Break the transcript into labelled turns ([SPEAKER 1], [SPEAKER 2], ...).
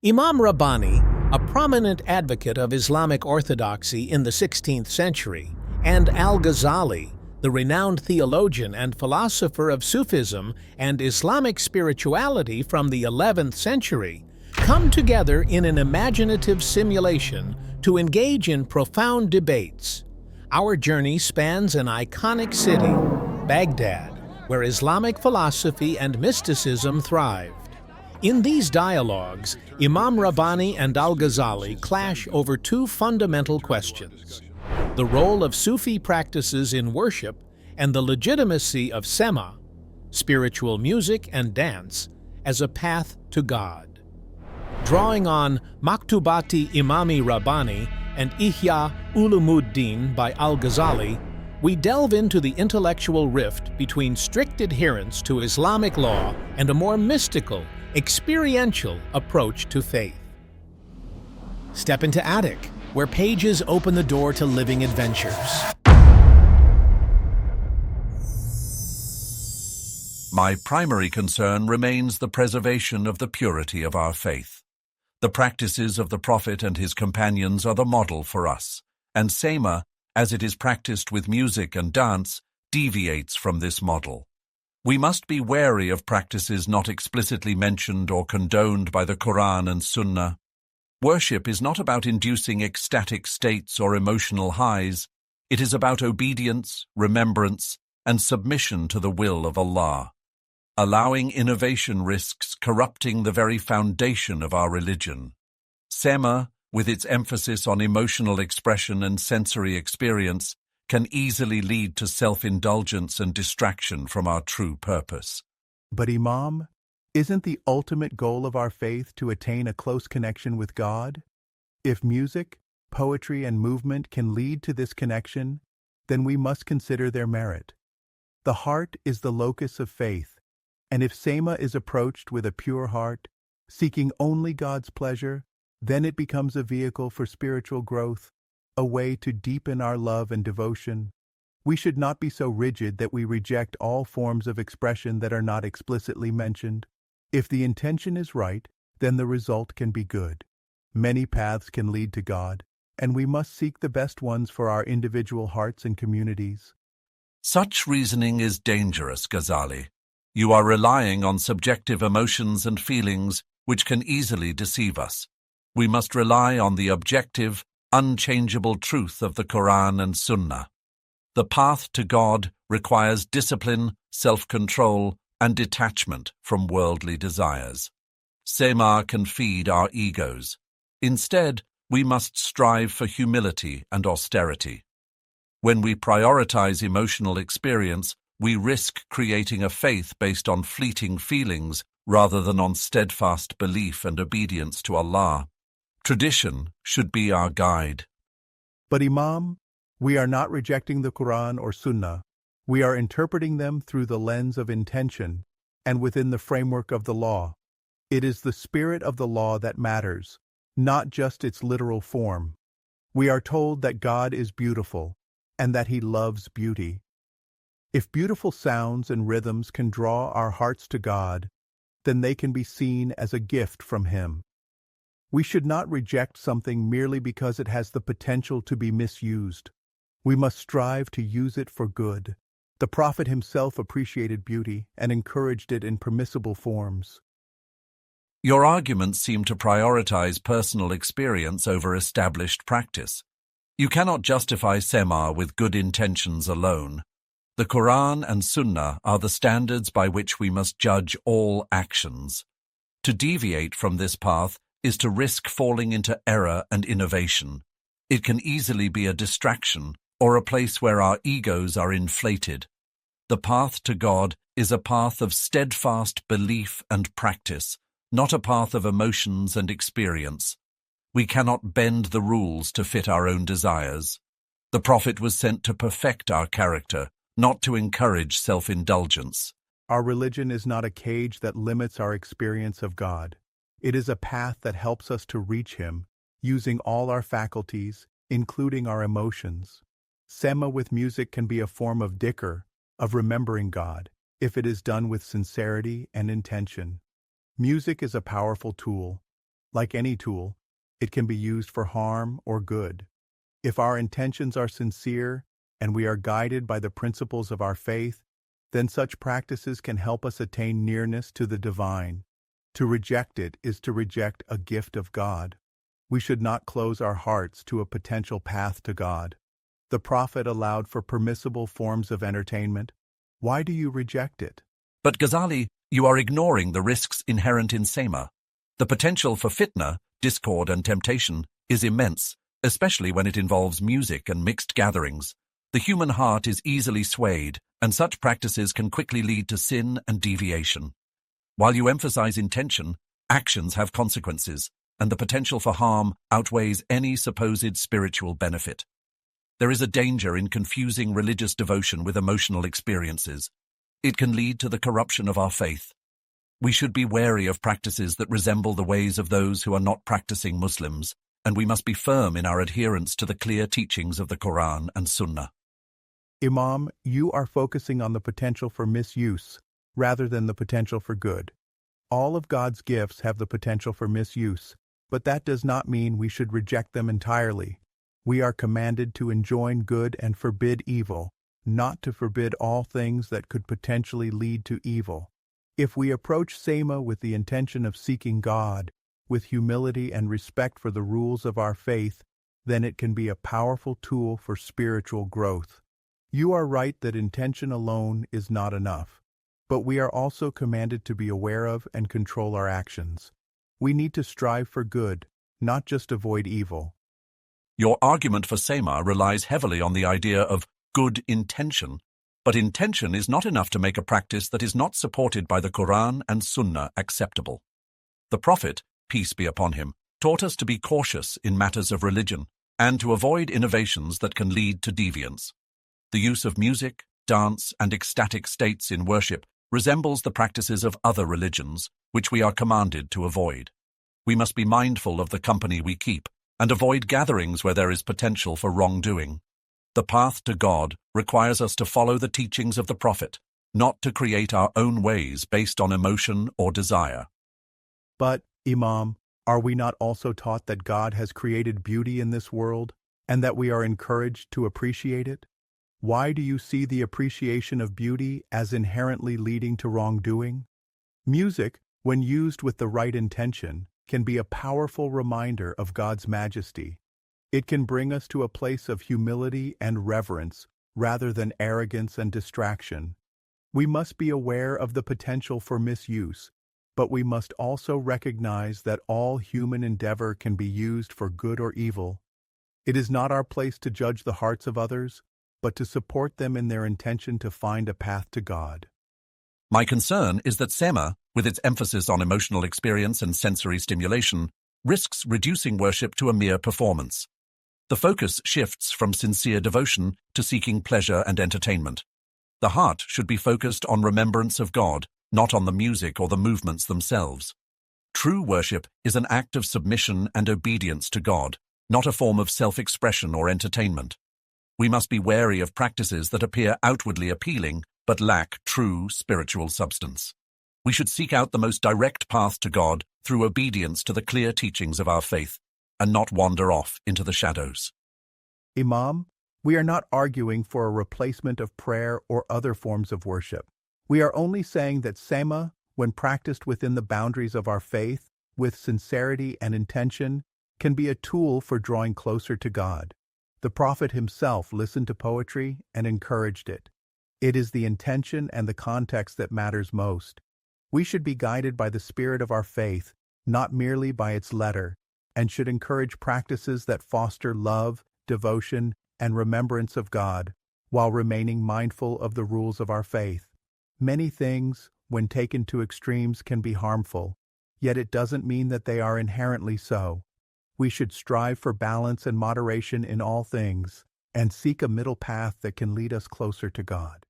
[SPEAKER 1] Imam Rabbani, a prominent advocate of Islamic orthodoxy in the 16th century, and Al-Ghazali, the renowned theologian and philosopher of Sufism and Islamic spirituality from the 11th century, come together in an imaginative simulation to engage in profound debates. Our journey spans an iconic city, Baghdad, where Islamic philosophy and mysticism thrived. In these dialogues, Imam Rabbani and Al-Ghazali clash over two fundamental questions: the role of Sufi practices in worship and the legitimacy of Sema, spiritual music and dance, as a path to God. Drawing on Maktubati Imami Rabbani and Ihya Ulumuddin by Al-Ghazali, we delve into the intellectual rift between strict adherence to Islamic law and a more mystical, experiential approach to faith. Step into Attic, where pages open the door to living adventures.
[SPEAKER 2] My primary concern remains the preservation of the purity of our faith. The practices of the Prophet and his companions are the model for us, and Sema, as it is practiced with music and dance, deviates from this model. We must be wary of practices not explicitly mentioned or condoned by the Quran and Sunnah. Worship is not about inducing ecstatic states or emotional highs. It is about obedience, remembrance, and submission to the will of Allah. Allowing innovation risks corrupting the very foundation of our religion. Sema, with its emphasis on emotional expression and sensory experience, can easily lead to self-indulgence and distraction from our true purpose.
[SPEAKER 3] But Imam, isn't the ultimate goal of our faith to attain a close connection with God? If music, poetry, and movement can lead to this connection, then we must consider their merit. The heart is the locus of faith, and if Sema is approached with a pure heart, seeking only God's pleasure, then it becomes a vehicle for spiritual growth, a way to deepen our love and devotion. We should not be so rigid that we reject all forms of expression that are not explicitly mentioned. If the intention is right, then the result can be good. Many paths can lead to God, and we must seek the best ones for our individual hearts and communities.
[SPEAKER 2] Such reasoning is dangerous, Ghazali. You are relying on subjective emotions and feelings which can easily deceive us. We must rely on the objective, unchangeable truth of the Quran and Sunnah. The path to God requires discipline, self-control, and detachment from worldly desires. Sema can feed our egos. Instead, we must strive for humility and austerity. When we prioritize emotional experience, we risk creating a faith based on fleeting feelings rather than on steadfast belief and obedience to Allah. Tradition should be our guide.
[SPEAKER 3] But Imam, we are not rejecting the Quran or Sunnah. We are interpreting them through the lens of intention and within the framework of the law. It is the spirit of the law that matters, not just its literal form. We are told that God is beautiful and that He loves beauty. If beautiful sounds and rhythms can draw our hearts to God, then they can be seen as a gift from Him. We should not reject something merely because it has the potential to be misused. We must strive to use it for good. The Prophet himself appreciated beauty and encouraged it in permissible forms.
[SPEAKER 2] Your arguments seem to prioritize personal experience over established practice. You cannot justify Sema with good intentions alone. The Quran and Sunnah are the standards by which we must judge all actions. To deviate from this path is to risk falling into error and innovation. It can easily be a distraction or a place where our egos are inflated. The path to God is a path of steadfast belief and practice, not a path of emotions and experience. We cannot bend the rules to fit our own desires. The Prophet was sent to perfect our character, not to encourage self-indulgence.
[SPEAKER 3] Our religion is not a cage that limits our experience of God. It is a path that helps us to reach Him, using all our faculties, including our emotions. Sema with music can be a form of dhikr, of remembering God, if it is done with sincerity and intention. Music is a powerful tool. Like any tool, it can be used for harm or good. If our intentions are sincere and we are guided by the principles of our faith, then such practices can help us attain nearness to the divine. To reject it is to reject a gift of God. We should not close our hearts to a potential path to God. The Prophet allowed for permissible forms of entertainment. Why do you reject it?
[SPEAKER 2] But Ghazali, you are ignoring the risks inherent in Sema. The potential for fitna, discord and temptation is immense, especially when it involves music and mixed gatherings. The human heart is easily swayed, and such practices can quickly lead to sin and deviation. While you emphasize intention, actions have consequences, and the potential for harm outweighs any supposed spiritual benefit. There is a danger in confusing religious devotion with emotional experiences. It can lead to the corruption of our faith. We should be wary of practices that resemble the ways of those who are not practicing Muslims, and we must be firm in our adherence to the clear teachings of the Quran and Sunnah.
[SPEAKER 3] Imam, you are focusing on the potential for misuse rather than the potential for good. All of God's gifts have the potential for misuse, but that does not mean we should reject them entirely. We are commanded to enjoin good and forbid evil, not to forbid all things that could potentially lead to evil. If we approach Sema with the intention of seeking God, with humility and respect for the rules of our faith, then it can be a powerful tool for spiritual growth. You are right that intention alone is not enough, but we are also commanded to be aware of and control our actions. We need to strive for good, not just avoid evil.
[SPEAKER 2] Your argument for Sema relies heavily on the idea of good intention, but intention is not enough to make a practice that is not supported by the Quran and Sunnah acceptable. The Prophet, peace be upon him, taught us to be cautious in matters of religion and to avoid innovations that can lead to deviance. The use of music, dance, and ecstatic states in worship resembles the practices of other religions, which we are commanded to avoid. We must be mindful of the company we keep and avoid gatherings where there is potential for wrongdoing. The path to God requires us to follow the teachings of the Prophet, not to create our own ways based on emotion or desire.
[SPEAKER 3] But, Imam, are we not also taught that God has created beauty in this world and that we are encouraged to appreciate it? Why do you see the appreciation of beauty as inherently leading to wrongdoing? Music, when used with the right intention, can be a powerful reminder of God's majesty. It can bring us to a place of humility and reverence rather than arrogance and distraction. We must be aware of the potential for misuse, but we must also recognize that all human endeavor can be used for good or evil. It is not our place to judge the hearts of others, but to support them in their intention to find a path to God.
[SPEAKER 2] My concern is that Sema, with its emphasis on emotional experience and sensory stimulation, risks reducing worship to a mere performance. The focus shifts from sincere devotion to seeking pleasure and entertainment. The heart should be focused on remembrance of God, not on the music or the movements themselves. True worship is an act of submission and obedience to God, not a form of self-expression or entertainment. We must be wary of practices that appear outwardly appealing but lack true spiritual substance. We should seek out the most direct path to God through obedience to the clear teachings of our faith, and not wander off into the shadows.
[SPEAKER 3] Imam, we are not arguing for a replacement of prayer or other forms of worship. We are only saying that Sema, when practiced within the boundaries of our faith, with sincerity and intention, can be a tool for drawing closer to God. The Prophet himself listened to poetry and encouraged it. It is the intention and the context that matters most. We should be guided by the spirit of our faith, not merely by its letter, and should encourage practices that foster love, devotion, and remembrance of God, while remaining mindful of the rules of our faith. Many things, when taken to extremes, can be harmful, yet it doesn't mean that they are inherently so. We should strive for balance and moderation in all things, and seek a middle path that can lead us closer to God.